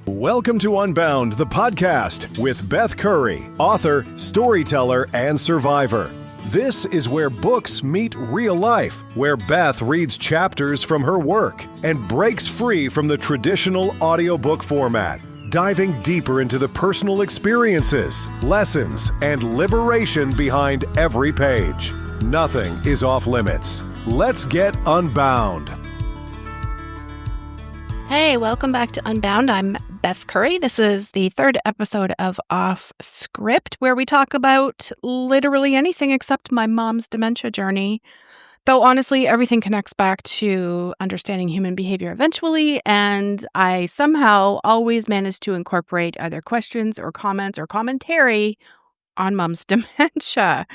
Welcome to Unbound, the podcast with Beth Curry, author, storyteller, and survivor. This is where books meet real life, where Beth reads chapters from her work and breaks free from the traditional audiobook format, diving deeper into the personal experiences, lessons, and liberation behind every page. Nothing is off limits. Let's get unbound. Hey, welcome back to Unbound. I'm Beth Curry. This is the third episode of Off Script, where we talk about literally anything except my mom's dementia journey. Though honestly, everything connects back to understanding human behavior eventually, and I somehow always manage to incorporate either questions or comments or commentary on mom's dementia.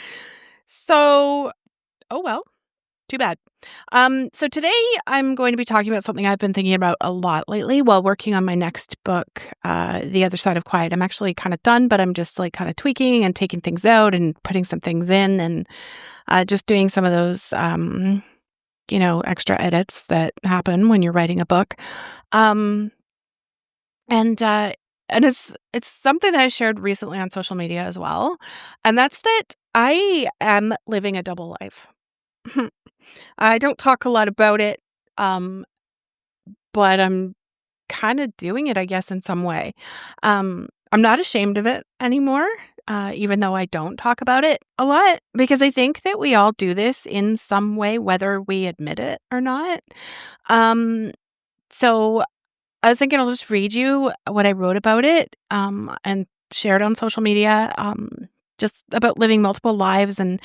So, oh well, too bad. So today I'm going to be talking about something I've been thinking about a lot lately while working on my next book, The Other Side of Quiet. I'm actually kind of done, but I'm just like kind of tweaking and taking things out and putting some things in and just doing some of those, extra edits that happen when you're writing a book. And it's something that I shared recently on social media as well. And that's that I am living a double life. I don't talk a lot about it, but I'm kind of doing it, I guess, in some way. I'm not ashamed of it anymore, even though I don't talk about it a lot, because I think that we all do this in some way, whether we admit it or not. So I was thinking I'll just read you what I wrote about it and share it on social media, just about living multiple lives and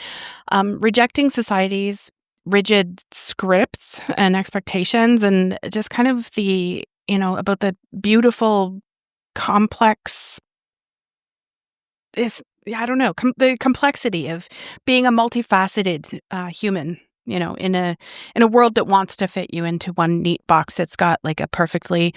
rejecting society's rigid scripts and expectations, and just kind of the, about the beautiful, complex, the complexity of being a multifaceted human, in a world that wants to fit you into one neat box that's got like a perfectly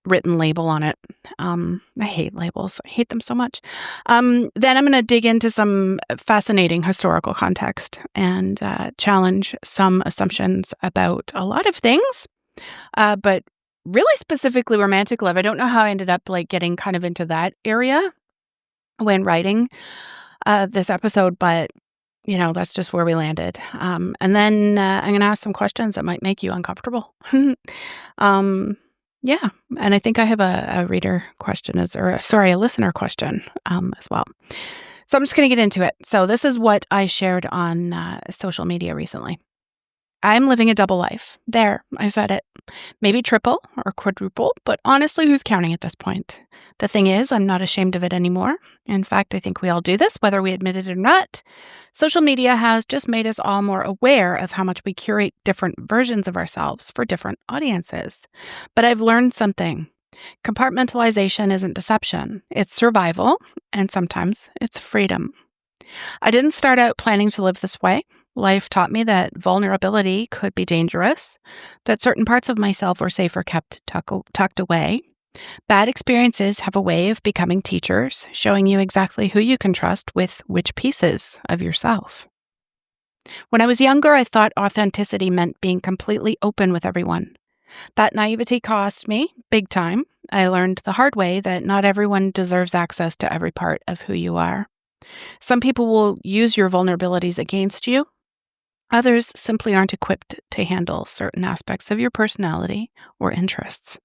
written label on it. I hate labels. I hate them so much. Then I'm going to dig into some fascinating historical context and challenge some assumptions about a lot of things, but really specifically romantic love. I don't know how I ended up like getting kind of into that area when writing this episode, but that's just where we landed. And then I'm going to ask some questions that might make you uncomfortable. Yeah, and I think I have a reader question, a listener question as well. So I'm just going to get into it. So this is what I shared on social media recently. I'm living a double life. There, I said it. Maybe triple or quadruple, but honestly, who's counting at this point? The thing is, I'm not ashamed of it anymore. In fact, I think we all do this, whether we admit it or not. Social media has just made us all more aware of how much we curate different versions of ourselves for different audiences. But I've learned something. Compartmentalization isn't deception. It's survival, and sometimes it's freedom. I didn't start out planning to live this way. Life taught me that vulnerability could be dangerous, that certain parts of myself were safer kept tucked away. Bad experiences have a way of becoming teachers, showing you exactly who you can trust with which pieces of yourself. When I was younger, I thought authenticity meant being completely open with everyone. That naivety cost me big time. I learned the hard way that not everyone deserves access to every part of who you are. Some people will use your vulnerabilities against you. Others simply aren't equipped to handle certain aspects of your personality or interests.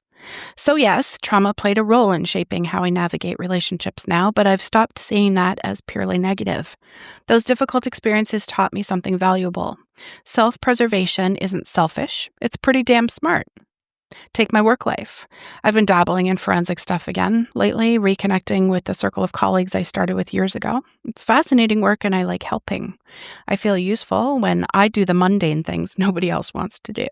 So yes, trauma played a role in shaping how I navigate relationships now, but I've stopped seeing that as purely negative. Those difficult experiences taught me something valuable. Self-preservation isn't selfish. It's pretty damn smart. Take my work life. I've been dabbling in forensic stuff again lately, reconnecting with the circle of colleagues I started with years ago. It's fascinating work and I like helping. I feel useful when I do the mundane things nobody else wants to do.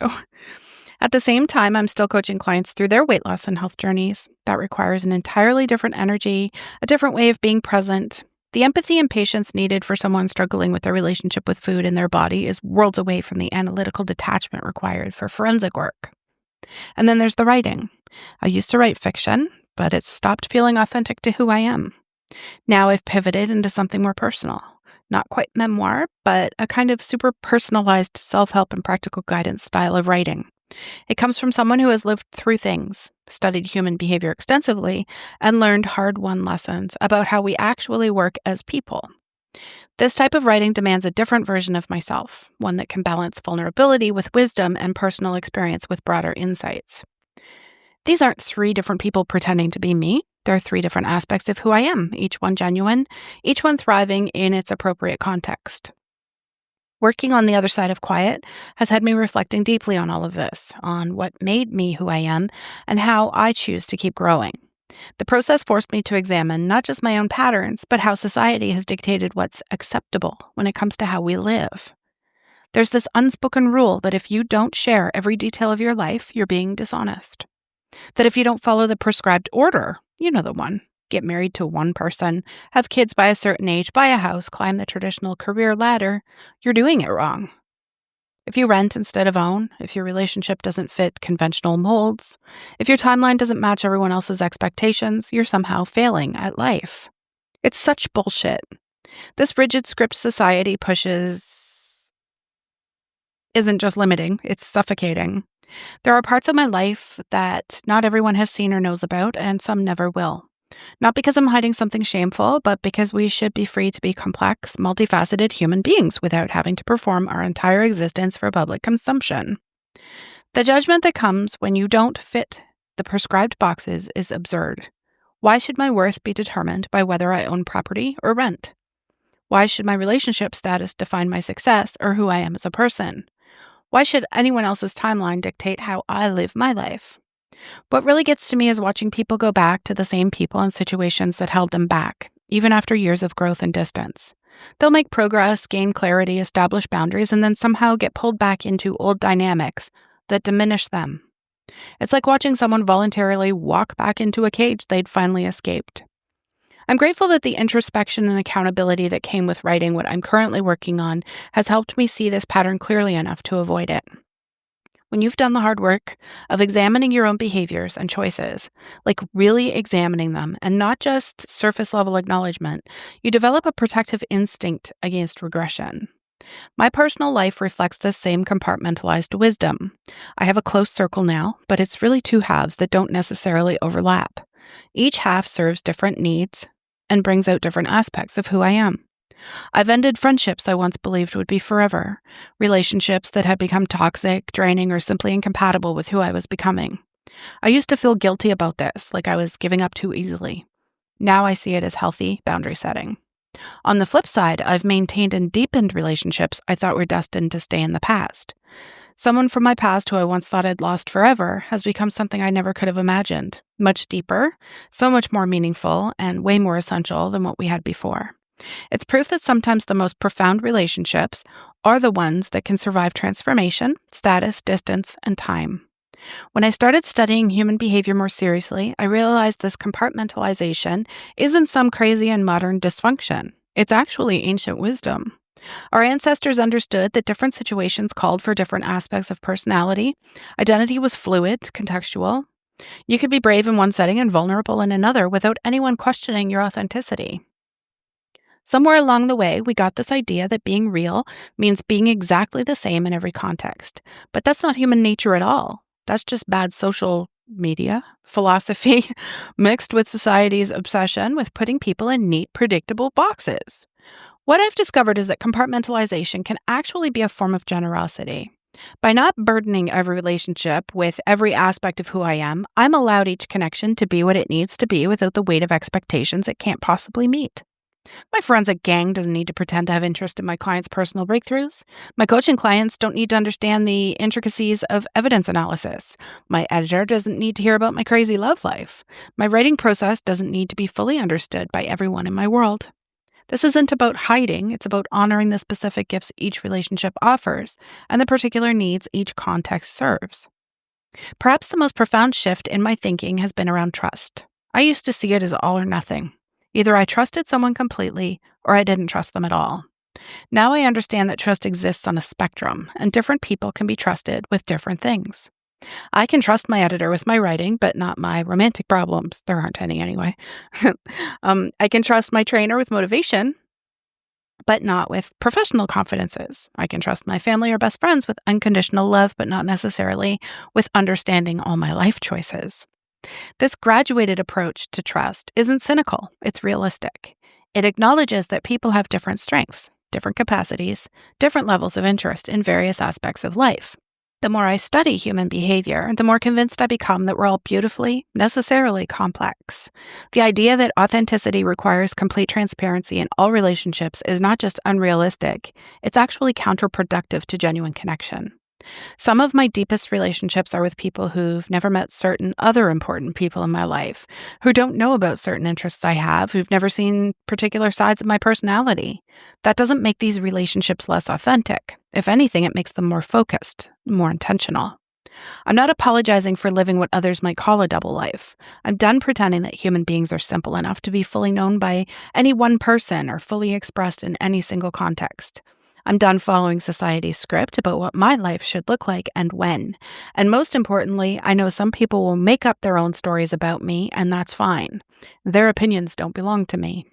At the same time, I'm still coaching clients through their weight loss and health journeys. That requires an entirely different energy, a different way of being present. The empathy and patience needed for someone struggling with their relationship with food and their body is worlds away from the analytical detachment required for forensic work. And then there's the writing. I used to write fiction, but it's stopped feeling authentic to who I am. Now I've pivoted into something more personal. Not quite memoir, but a kind of super personalized self-help and practical guidance style of writing. It comes from someone who has lived through things, studied human behavior extensively, and learned hard-won lessons about how we actually work as people. This type of writing demands a different version of myself, one that can balance vulnerability with wisdom and personal experience with broader insights. These aren't 3 different people pretending to be me. They're 3 different aspects of who I am, each one genuine, each one thriving in its appropriate context. Working on the other side of quiet has had me reflecting deeply on all of this, on what made me who I am, and how I choose to keep growing. The process forced me to examine not just my own patterns, but how society has dictated what's acceptable when it comes to how we live. There's this unspoken rule that if you don't share every detail of your life, you're being dishonest. That if you don't follow the prescribed order, you know the one, get married to one person, have kids by a certain age, buy a house, climb the traditional career ladder, you're doing it wrong. If you rent instead of own, if your relationship doesn't fit conventional molds, if your timeline doesn't match everyone else's expectations, you're somehow failing at life. It's such bullshit. This rigid script society pushes isn't just limiting, it's suffocating. There are parts of my life that not everyone has seen or knows about, and some never will. Not because I'm hiding something shameful, but because we should be free to be complex, multifaceted human beings without having to perform our entire existence for public consumption. The judgment that comes when you don't fit the prescribed boxes is absurd. Why should my worth be determined by whether I own property or rent? Why should my relationship status define my success or who I am as a person? Why should anyone else's timeline dictate how I live my life? What really gets to me is watching people go back to the same people and situations that held them back, even after years of growth and distance. They'll make progress, gain clarity, establish boundaries, and then somehow get pulled back into old dynamics that diminish them. It's like watching someone voluntarily walk back into a cage they'd finally escaped. I'm grateful that the introspection and accountability that came with writing what I'm currently working on has helped me see this pattern clearly enough to avoid it. When you've done the hard work of examining your own behaviors and choices, like really examining them and not just surface level acknowledgement, you develop a protective instinct against regression. My personal life reflects this same compartmentalized wisdom. I have a close circle now, but it's really 2 halves that don't necessarily overlap. Each half serves different needs and brings out different aspects of who I am. I've ended friendships I once believed would be forever, relationships that had become toxic, draining, or simply incompatible with who I was becoming. I used to feel guilty about this, like I was giving up too easily. Now I see it as healthy boundary setting. On the flip side, I've maintained and deepened relationships I thought were destined to stay in the past. Someone from my past who I once thought I'd lost forever has become something I never could have imagined. Much deeper, so much more meaningful, and way more essential than what we had before. It's proof that sometimes the most profound relationships are the ones that can survive transformation, status, distance, and time. When I started studying human behavior more seriously, I realized this compartmentalization isn't some crazy and modern dysfunction. It's actually ancient wisdom. Our ancestors understood that different situations called for different aspects of personality. Identity was fluid, contextual. You could be brave in one setting and vulnerable in another without anyone questioning your authenticity. Somewhere along the way, we got this idea that being real means being exactly the same in every context. But that's not human nature at all. That's just bad social media, philosophy, mixed with society's obsession with putting people in neat, predictable boxes. What I've discovered is that compartmentalization can actually be a form of generosity. By not burdening every relationship with every aspect of who I am, I'm allowed each connection to be what it needs to be without the weight of expectations it can't possibly meet. My forensic gang doesn't need to pretend to have interest in my clients' personal breakthroughs. My coaching clients don't need to understand the intricacies of evidence analysis. My editor doesn't need to hear about my crazy love life. My writing process doesn't need to be fully understood by everyone in my world. This isn't about hiding, it's about honoring the specific gifts each relationship offers and the particular needs each context serves. Perhaps the most profound shift in my thinking has been around trust. I used to see it as all or nothing. Either I trusted someone completely or I didn't trust them at all. Now I understand that trust exists on a spectrum, and different people can be trusted with different things. I can trust my editor with my writing, but not my romantic problems. There aren't any anyway. I can trust my trainer with motivation, but not with professional confidences. I can trust my family or best friends with unconditional love, but not necessarily with understanding all my life choices. This graduated approach to trust isn't cynical, it's realistic. It acknowledges that people have different strengths, different capacities, different levels of interest in various aspects of life. The more I study human behavior, the more convinced I become that we're all beautifully, necessarily complex. The idea that authenticity requires complete transparency in all relationships is not just unrealistic, it's actually counterproductive to genuine connection. Some of my deepest relationships are with people who've never met certain other important people in my life, who don't know about certain interests I have, who've never seen particular sides of my personality. That doesn't make these relationships less authentic. If anything, it makes them more focused, more intentional. I'm not apologizing for living what others might call a double life. I'm done pretending that human beings are simple enough to be fully known by any one person or fully expressed in any single context. I'm done following society's script about what my life should look like and when. And most importantly, I know some people will make up their own stories about me, and that's fine. Their opinions don't belong to me.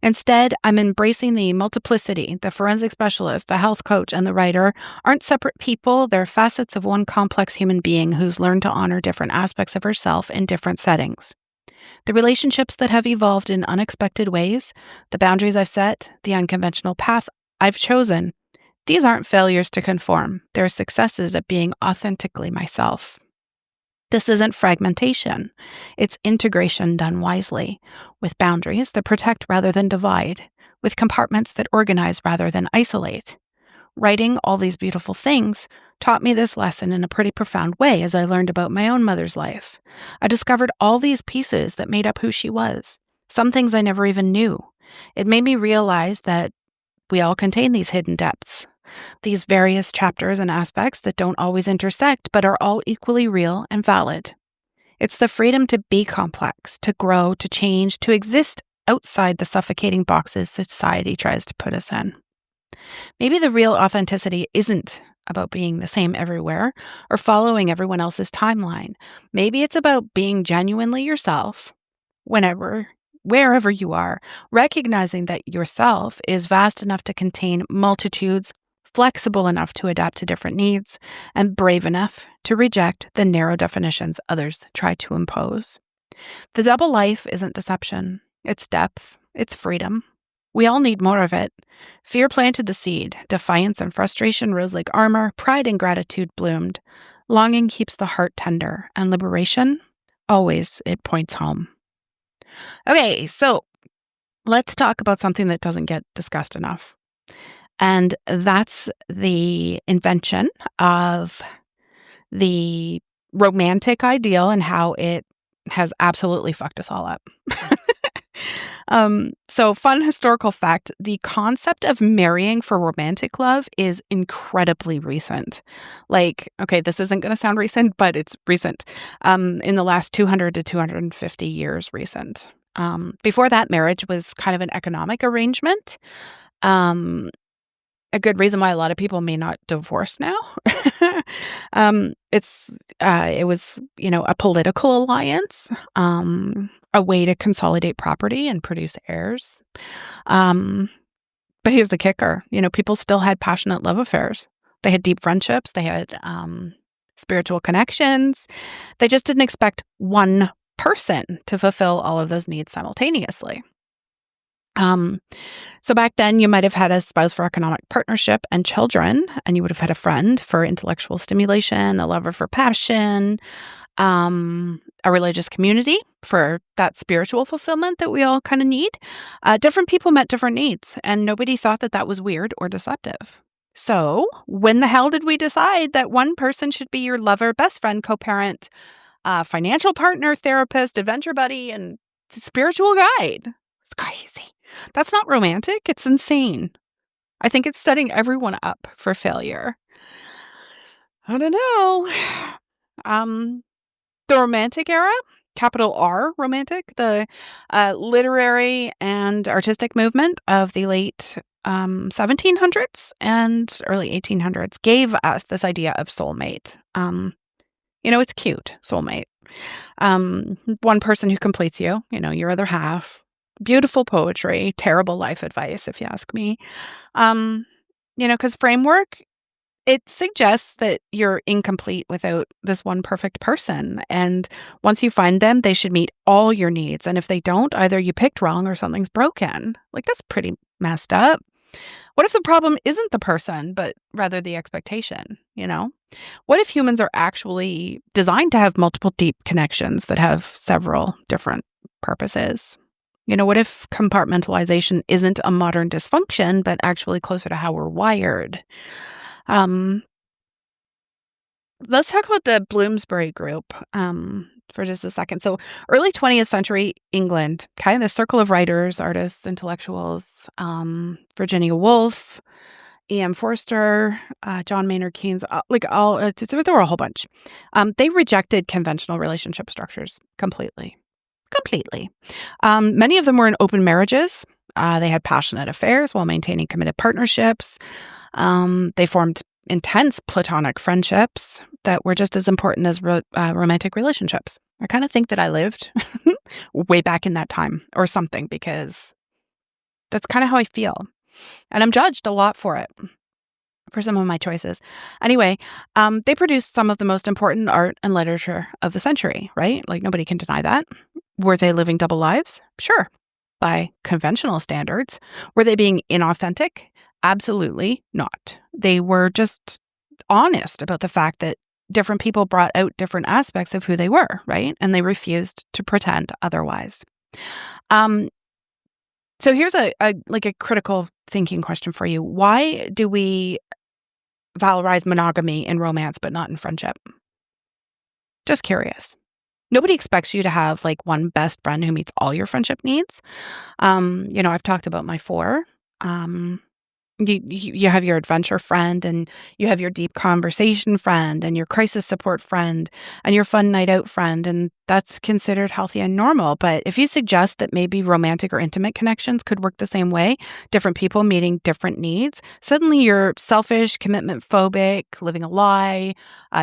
Instead, I'm embracing the multiplicity. The forensic specialist, the health coach, and the writer aren't separate people. They're facets of one complex human being who's learned to honor different aspects of herself in different settings. The relationships that have evolved in unexpected ways, the boundaries I've set, the unconventional path I've chosen, these aren't failures to conform. They're successes at being authentically myself. This isn't fragmentation. It's integration done wisely, with boundaries that protect rather than divide, with compartments that organize rather than isolate. Writing all these beautiful things taught me this lesson in a pretty profound way as I learned about my own mother's life. I discovered all these pieces that made up who she was, some things I never even knew. It made me realize that we all contain these hidden depths, these various chapters and aspects that don't always intersect but are all equally real and valid. It's the freedom to be complex, to grow, to change, to exist outside the suffocating boxes society tries to put us in. Maybe the real authenticity isn't about being the same everywhere or following everyone else's timeline. Maybe it's about being genuinely yourself wherever you are, recognizing that yourself is vast enough to contain multitudes, flexible enough to adapt to different needs, and brave enough to reject the narrow definitions others try to impose. The double life isn't deception. It's depth. It's freedom. We all need more of it. Fear planted the seed. Defiance and frustration rose like armor. Pride and gratitude bloomed. Longing keeps the heart tender. And liberation, always it points home. Okay, so let's talk about something that doesn't get discussed enough. And that's the invention of the romantic ideal and how it has absolutely fucked us all up. So fun historical fact, the concept of marrying for romantic love is incredibly recent. Okay, this isn't going to sound recent, but it's recent. In the last 200 to 250 years recent. Before that, marriage was kind of an economic arrangement. A good reason why a lot of people may not divorce now. It was, a political alliance, a way to consolidate property and produce heirs. But here's the kicker. People still had passionate love affairs. They had deep friendships. They had spiritual connections. They just didn't expect one person to fulfill all of those needs simultaneously. So back then you might have had a spouse for economic partnership and children, and you would have had a friend for intellectual stimulation, a lover for passion, a religious community for that spiritual fulfillment that we all kind of need. Different people met different needs, and nobody thought that that was weird or deceptive. So when the hell did we decide that one person should be your lover, best friend, co-parent, financial partner, therapist, adventure buddy, and spiritual guide? It's crazy. That's not romantic. It's insane. I think it's setting everyone up for failure. I don't know. The Romantic era, capital R romantic, the literary and artistic movement of the late 1700s and early 1800s gave us this idea of soulmate. It's cute, soulmate. One person who completes you, your other half. beautiful poetry, terrible life advice, if you ask me. Um, because framework, it suggests that you're incomplete without this one perfect person. And once you find them, they should meet all your needs. And if they don't, either you picked wrong or something's broken. Like, that's pretty messed up. What if the problem isn't the person, but rather the expectation, What if humans are actually designed to have multiple deep connections that have several different purposes? What if compartmentalization isn't a modern dysfunction, but actually closer to how we're wired? Um, let's talk about the Bloomsbury Group for just a second. So, early 20th century England, kind of the circle of writers, artists, intellectuals, Virginia Woolf, E.M. Forster, John Maynard Keynes, there were a whole bunch. They rejected conventional relationship structures completely. Completely. Many of them were in open marriages. They had passionate affairs while maintaining committed partnerships. They formed intense platonic friendships that were just as important as romantic relationships. I kind of think that I lived way back in that time or something, because that's kind of how I feel. And I'm judged a lot for it, for some of my choices. Anyway, they produced some of the most important art and literature of the century, right? Like, nobody can deny that. Were they living double lives? Sure. By conventional standards. Were they being inauthentic? Absolutely not. They were just honest about the fact that different people brought out different aspects of who they were, right? And they refused to pretend otherwise. So here's a critical thinking question for you. Why do we valorize monogamy in romance but not in friendship? Just curious. Nobody expects you to have one best friend who meets all your friendship needs. I've talked about my four. You have your adventure friend, and you have your deep conversation friend, and your crisis support friend, and your fun night out friend, and that's considered healthy and normal. But if you suggest that maybe romantic or intimate connections could work the same way, different people meeting different needs, suddenly you're selfish, commitment phobic, living a lie,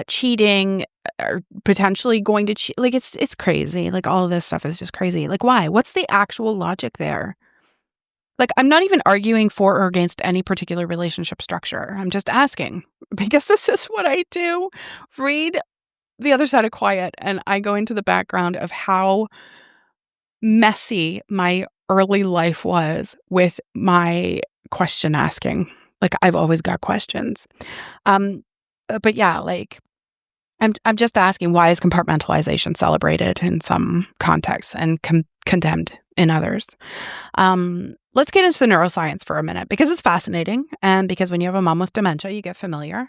cheating, or potentially going to cheat. It's crazy. All of this stuff is just crazy. Why? What's the actual logic there? I'm not even arguing for or against any particular relationship structure. I'm just asking, because this is what I do. Read The Other Side of Quiet, and I go into the background of how messy my early life was with my question asking. I've always got questions. But yeah, I'm just asking, why is compartmentalization celebrated in some contexts and condemned in others? Let's get into the neuroscience for a minute, because it's fascinating, and because when you have a mom with dementia, you get familiar.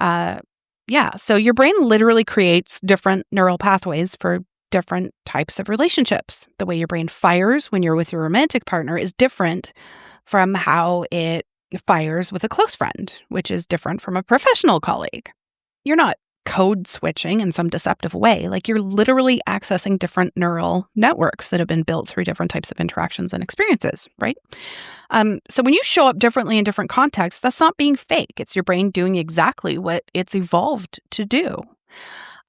So your brain literally creates different neural pathways for different types of relationships. The way your brain fires when you're with your romantic partner is different from how it fires with a close friend, which is different from a professional colleague. You're not code switching in some deceptive way. You're literally accessing different neural networks that have been built through different types of interactions and experiences, right? So when you show up differently in different contexts, that's not being fake. It's your brain doing exactly what it's evolved to do.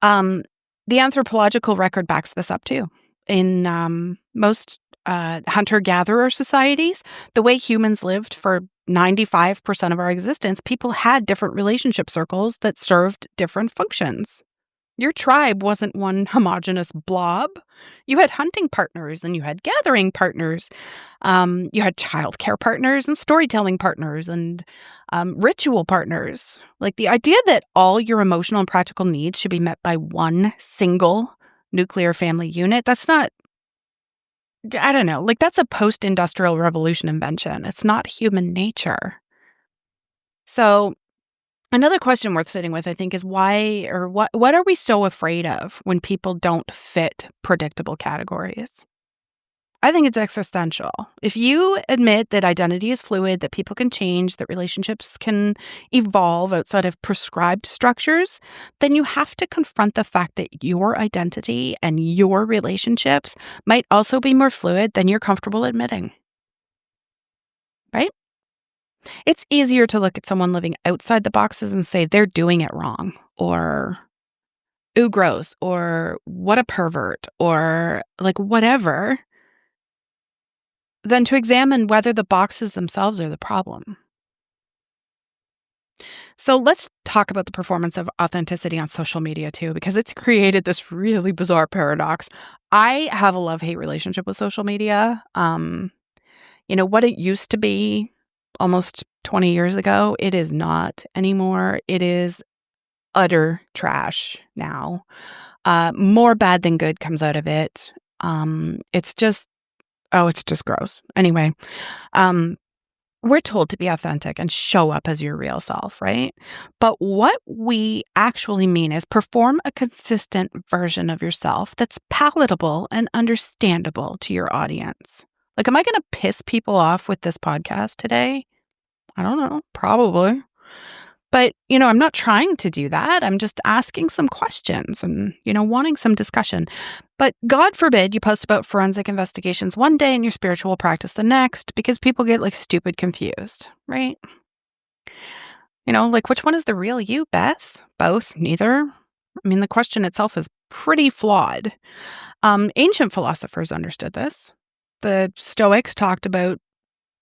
The anthropological record backs this up too. In most hunter-gatherer societies, the way humans lived for 95% of our existence, people had different relationship circles that served different functions. Your tribe wasn't one homogenous blob. You had hunting partners, and you had gathering partners. You had childcare partners and storytelling partners and ritual partners. The idea that all your emotional and practical needs should be met by one single nuclear family unit, that's not, I don't know, that's a post-industrial revolution invention. It's not human nature. So another question worth sitting with, I think, is why, or what are we so afraid of when people don't fit predictable categories? I think it's existential. If you admit that identity is fluid, that people can change, that relationships can evolve outside of prescribed structures, then you have to confront the fact that your identity and your relationships might also be more fluid than you're comfortable admitting. Right? It's easier to look at someone living outside the boxes and say they're doing it wrong, or ooh, gross, or what a pervert, or whatever. than to examine whether the boxes themselves are the problem. So let's talk about the performance of authenticity on social media too, because it's created this really bizarre paradox. I have a love-hate relationship with social media. What it used to be almost 20 years ago, it is not anymore. It is utter trash now. More bad than good comes out of it. It's just gross. Anyway, we're told to be authentic and show up as your real self, right? But what we actually mean is perform a consistent version of yourself that's palatable and understandable to your audience. Like, am I going to piss people off with this podcast today? I don't know, probably. But, I'm not trying to do that. I'm just asking some questions and, wanting some discussion. But God forbid you post about forensic investigations one day and your spiritual practice the next, because people get stupid confused, right? Which one is the real you, Beth? Both? Neither? I mean, the question itself is pretty flawed. Ancient philosophers understood this. The Stoics talked about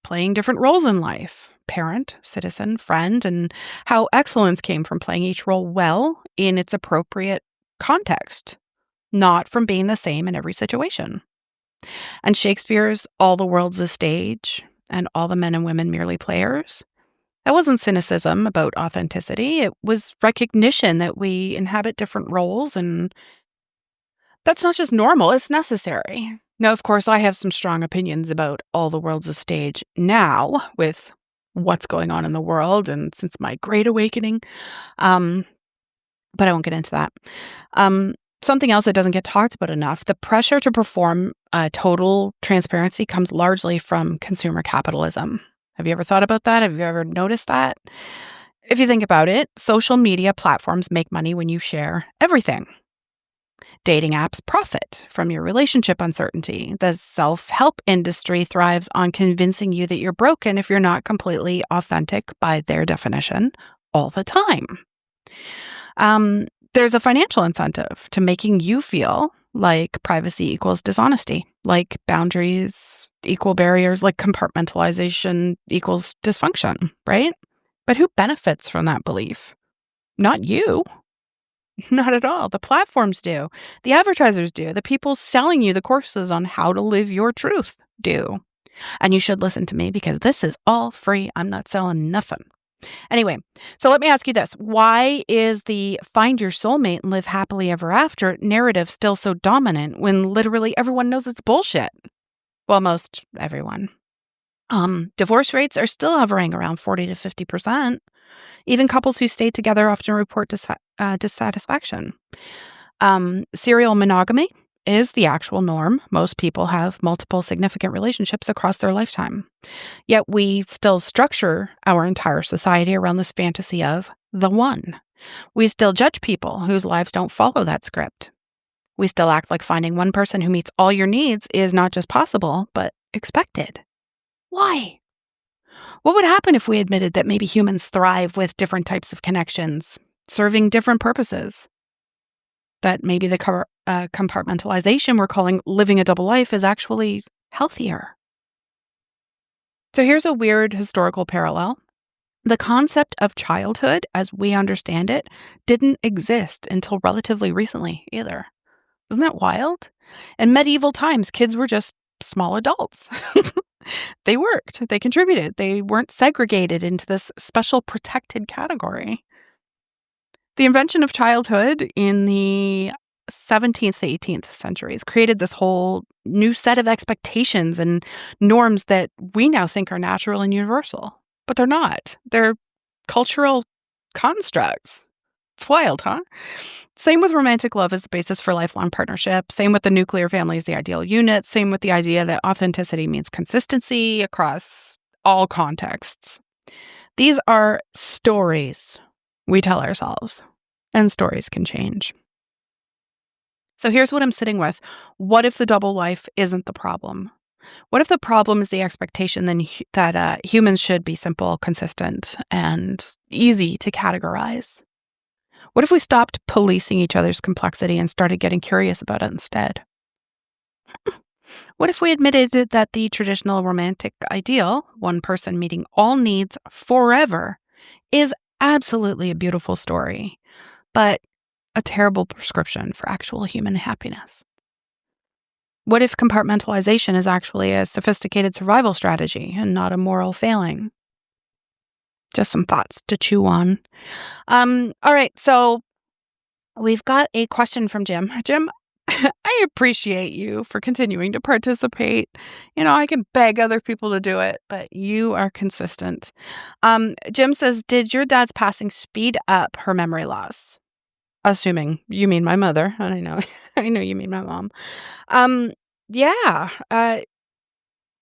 playing different roles in life: parent, citizen, friend, and how excellence came from playing each role well in its appropriate context, not from being the same in every situation. And Shakespeare's "All the world's a stage, and all the men and women merely players," that wasn't cynicism about authenticity. It was recognition that we inhabit different roles, and that's not just normal, it's necessary. Now, of course, I have some strong opinions about "all the world's a stage" now, with what's going on in the world and since my Great Awakening. But I won't get into that. Something else that doesn't get talked about enough: the pressure to perform total transparency comes largely from consumer capitalism. Have you ever thought about that? Have you ever noticed that? If you think about it, social media platforms make money when you share everything. Dating apps profit from your relationship uncertainty. The self-help industry thrives on convincing you that you're broken if you're not completely authentic by their definition all the time. There's a financial incentive to making you feel like privacy equals dishonesty, like boundaries equal barriers, like compartmentalization equals dysfunction, right? But who benefits from that belief? Not you. Not at all. The platforms do. The advertisers do. The people selling you the courses on how to live your truth do. And you should listen to me because this is all free. I'm not selling nothing. Anyway, so let me ask you this. Why is the find your soulmate and live happily ever after narrative still so dominant when literally everyone knows it's bullshit? Well, most everyone. Divorce rates are still hovering around 40 to 50%. Even couples who stay together often report dissatisfaction. Serial monogamy is the actual norm. Most people have multiple significant relationships across their lifetime. Yet we still structure our entire society around this fantasy of the one. We still judge people whose lives don't follow that script. We still act like finding one person who meets all your needs is not just possible, but expected. Why? What would happen if we admitted that maybe humans thrive with different types of connections, serving different purposes? That maybe the compartmentalization we're calling living a double life is actually healthier. So here's a weird historical parallel. The concept of childhood, as we understand it, didn't exist until relatively recently either. Isn't that wild? In medieval times, kids were just small adults. They worked, they contributed, they weren't segregated into this special protected category. The invention of childhood in the 17th to 18th centuries created this whole new set of expectations and norms that we now think are natural and universal. But they're not. They're cultural constructs. It's wild, huh? Same with romantic love as the basis for lifelong partnership. Same with the nuclear family as the ideal unit. Same with the idea that authenticity means consistency across all contexts. These are stories we tell ourselves, and stories can change. So here's what I'm sitting with. What if the double life isn't the problem? What if the problem is the expectation that humans should be simple, consistent, and easy to categorize? What if we stopped policing each other's complexity and started getting curious about it instead? What if we admitted that the traditional romantic ideal, one person meeting all needs forever, is absolutely a beautiful story, but a terrible prescription for actual human happiness? What if compartmentalization is actually a sophisticated survival strategy and not a moral failing? Just some thoughts to chew on. All right, so we've got a question from Jim. Jim, I appreciate you for continuing to participate. I can beg other people to do it, but you are consistent. Jim says, did your dad's passing speed up her memory loss? Assuming you mean my mother, and I know, I know you mean my mom. Yeah,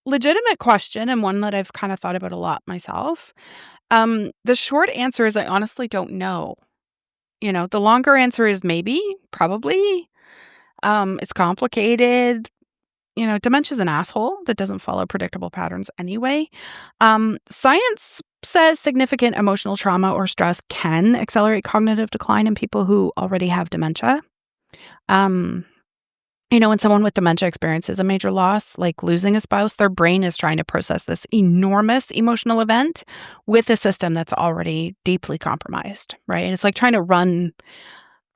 legitimate question, and one that I've kind of thought about a lot myself. The short answer is I honestly don't know. The longer answer is maybe, probably. It's complicated. Dementia's an asshole that doesn't follow predictable patterns anyway. Science says significant emotional trauma or stress can accelerate cognitive decline in people who already have dementia. When someone with dementia experiences a major loss, like losing a spouse, their brain is trying to process this enormous emotional event with a system that's already deeply compromised, right? And it's like trying to run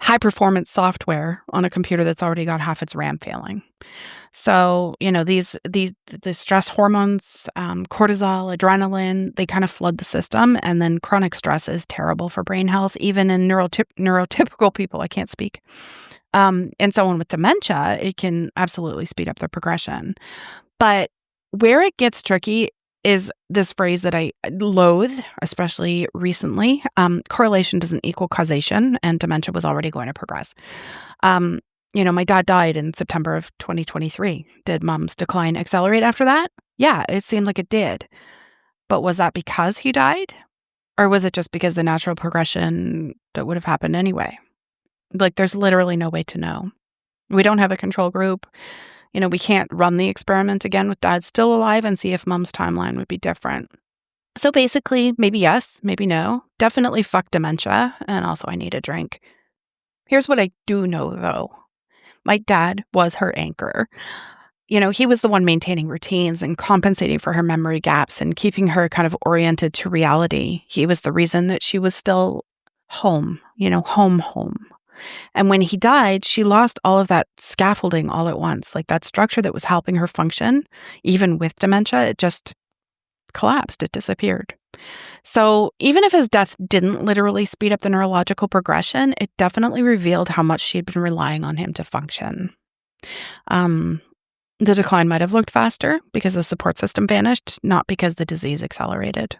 high-performance software on a computer that's already got half its RAM failing. So, the stress hormones, cortisol, adrenaline, they kind of flood the system, and then chronic stress is terrible for brain health, even in neurotypical people. I can't speak. And someone with dementia, it can absolutely speed up the progression. But where it gets tricky is this phrase that I loathe, especially recently. Correlation doesn't equal causation, and dementia was already going to progress. My dad died in September of 2023. Did mom's decline accelerate after that? Yeah, it seemed like it did. But was that because he died? Or was it just because the natural progression that would have happened anyway? Like, there's literally no way to know. We don't have a control group. We can't run the experiment again with dad still alive and see if mom's timeline would be different. So basically, maybe yes, maybe no. Definitely fuck dementia, and also I need a drink. Here's what I do know, though. My dad was her anchor. He was the one maintaining routines and compensating for her memory gaps and keeping her kind of oriented to reality. He was the reason that she was still home, home. And when he died, she lost all of that scaffolding all at once. Like that structure that was helping her function, even with dementia, it just collapsed. It disappeared. So even if his death didn't literally speed up the neurological progression, it definitely revealed how much she'd been relying on him to function. The decline might have looked faster because the support system vanished, not because the disease accelerated.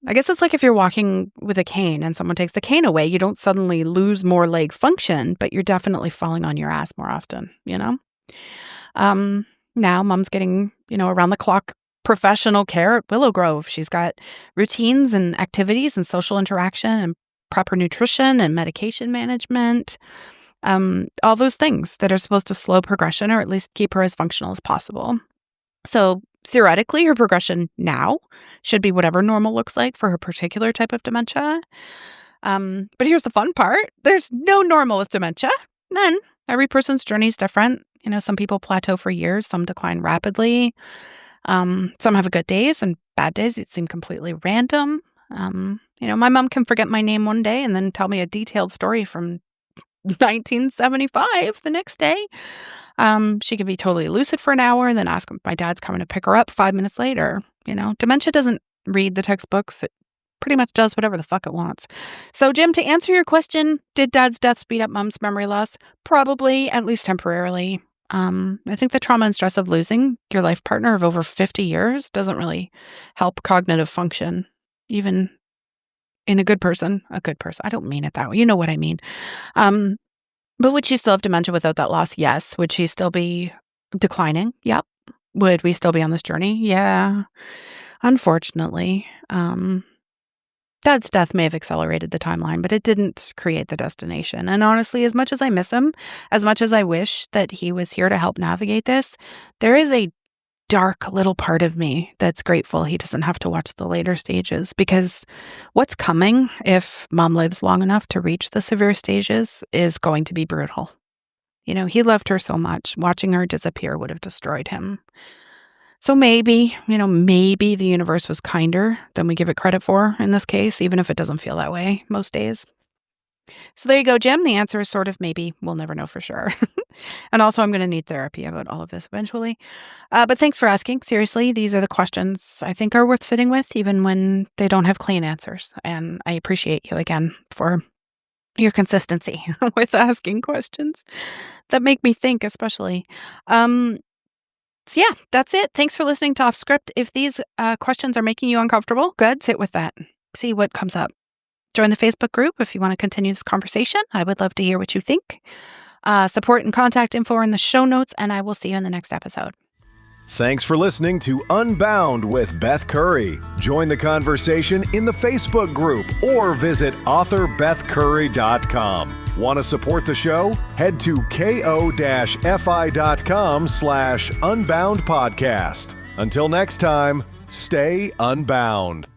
I guess it's like if you're walking with a cane and someone takes the cane away, you don't suddenly lose more leg function, but you're definitely falling on your ass more often, Now mom's getting, around the clock professional care at Willow Grove. She's got routines and activities and social interaction and proper nutrition and medication management. All those things that are supposed to slow progression or at least keep her as functional as possible. So theoretically, her progression now should be whatever normal looks like for her particular type of dementia. But here's the fun part. There's no normal with dementia. None. Every person's journey is different. Some people plateau for years. Some decline rapidly. Some have good days and bad days. It seem completely random. My mom can forget my name one day and then tell me a detailed story from 1975 the next day. She can be totally lucid for an hour and then ask if my dad's coming to pick her up 5 minutes later. Dementia doesn't read the textbooks. It pretty much does whatever the fuck it wants. So, Jim, to answer your question, did dad's death speed up mom's memory loss? Probably, at least temporarily. I think the trauma and stress of losing your life partner of over 50 years doesn't really help cognitive function, even in a good person. I don't mean it that way. You know what I mean. But would she still have dementia without that loss? Yes. Would she still be declining? Yep. Would we still be on this journey? Yeah. Unfortunately. Dad's death may have accelerated the timeline, but it didn't create the destination. And honestly, as much as I miss him, as much as I wish that he was here to help navigate this, there is a dark little part of me that's grateful he doesn't have to watch the later stages, because what's coming if mom lives long enough to reach the severe stages is going to be brutal. He loved her so much. Watching her disappear would have destroyed him. So maybe the universe was kinder than we give it credit for in this case, even if it doesn't feel that way most days. So there you go, Jim. The answer is sort of maybe. We'll never know for sure. And also, I'm going to need therapy about all of this eventually. But thanks for asking. Seriously, these are the questions I think are worth sitting with, even when they don't have clean answers. And I appreciate you again for your consistency with asking questions that make me think, especially. So yeah, that's it. Thanks for listening to Off Script. If these questions are making you uncomfortable, good, sit with that. See what comes up. Join the Facebook group if you want to continue this conversation. I would love to hear what you think. Support and contact info are in the show notes, and I will see you in the next episode. Thanks for listening to Unbound with Beth Curry. Join the conversation in the Facebook group or visit author.bethcurry.com. Want to support the show? Head to ko-fi.com/unbound podcast. Until next time, stay unbound.